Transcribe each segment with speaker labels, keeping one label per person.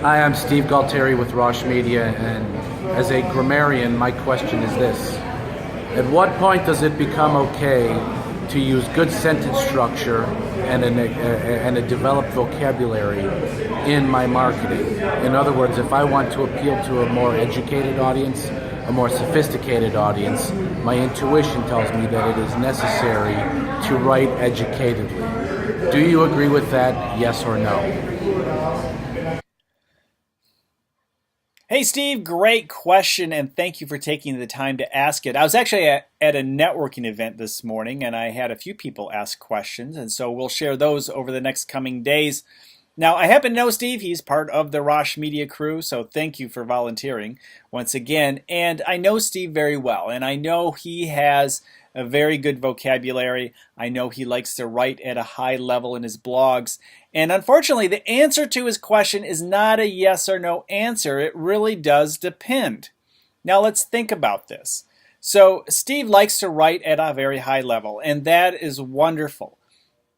Speaker 1: Hi, I'm Steve Galtieri with Roche Media, and as a grammarian, my question is this. At what point does it become okay to use good sentence structure and a developed vocabulary in my marketing? In other words, if I want to appeal to a more educated audience, a more sophisticated audience, my intuition tells me that it is necessary to write educatedly. Do you agree with that, yes or no?
Speaker 2: Hey Steve, great question, and thank you for taking the time to ask it. I was actually at a networking event this morning, and I had a few people ask questions, and so we'll share those over the next coming days. Now, I happen to know Steve. He's part of the Roche Media crew, so thank you for volunteering once again. And I know Steve very well, and I know he has a very good vocabulary. I know he likes to write at a high level in his blogs. And unfortunately, the answer to his question is not a yes or no answer. It really does depend. Now, let's think about this. So, Steve likes to write at a very high level, and that is wonderful.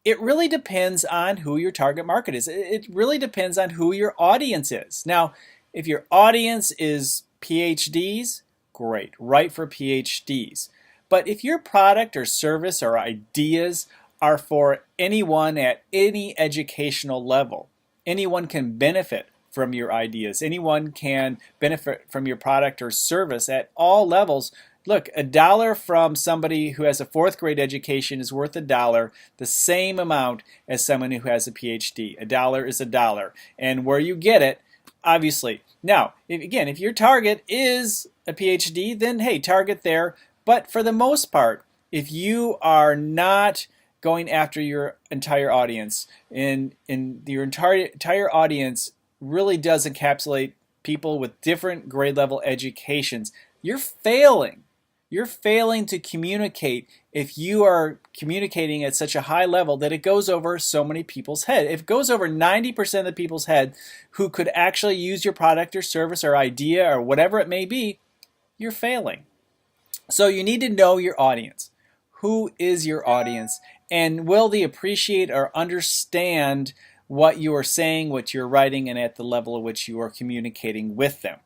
Speaker 2: It really depends on who your target market is. It really depends on who your audience is. Now, if your audience is PhDs, great, write for PhDs. But if your product or service or ideas are for anyone at any educational level, anyone can benefit from your ideas. Anyone can benefit from your product or service at all levels. Look, $1 from somebody who has a fourth grade education is worth $1, the same amount as someone who has a PhD. $1 is $1. And where you get it, obviously. Now, if your target is a PhD, then hey, target there. But for the most part, if you are not going after your entire audience, and your entire audience really does encapsulate people with different grade level educations, you're failing. You're failing to communicate if you are communicating at such a high level that it goes over so many people's head. If it goes over 90% of the people's head who could actually use your product or service or idea or whatever it may be, you're failing. So you need to know your audience. Who is your audience? And will they appreciate or understand what you are saying, what you're writing, and at the level at which you are communicating with them?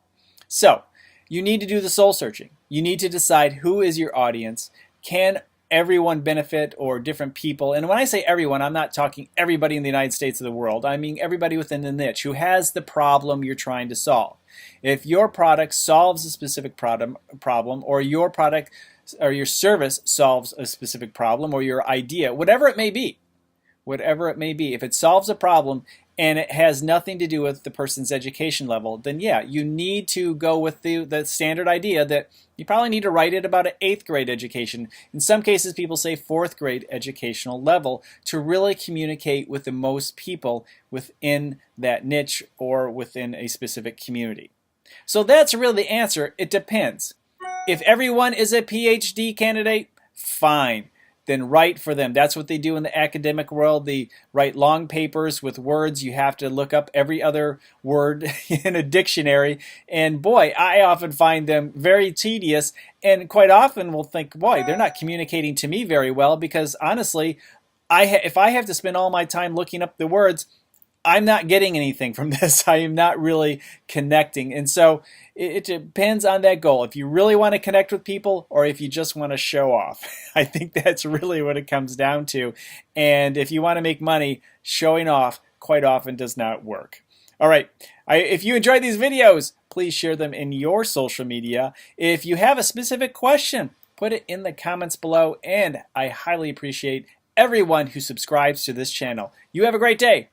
Speaker 2: So you need to do the soul searching. You need to decide who is your audience. Can everyone benefit, or different people? And when I say everyone, I'm not talking everybody in the United States or the world. I mean everybody within the niche who has the problem you're trying to solve. If your product solves a specific problem, or your product or your service solves a specific problem, or your idea, whatever it may be, if it solves a problem and it has nothing to do with the person's education level, then yeah, you need to go with the standard idea that you probably need to write it about an 8th grade education. In some cases, people say 4th grade educational level to really communicate with the most people within that niche or within a specific community. So that's really the answer. It depends. If everyone is a PhD candidate, fine. Then write for them. That's what they do in the academic world. They write long papers with words. You have to look up every other word in a dictionary. And boy, I often find them very tedious, and quite often will think, boy, they're not communicating to me very well, because honestly, if I have to spend all my time looking up the words, I'm not getting anything from this. I am not really connecting. And so it depends on that goal. If you really want to connect with people, or if you just want to show off. I think that's really what it comes down to. And if you want to make money, showing off quite often does not work. All right. If you enjoyed these videos, please share them in your social media. If you have a specific question, put it in the comments below. And I highly appreciate everyone who subscribes to this channel. You have a great day.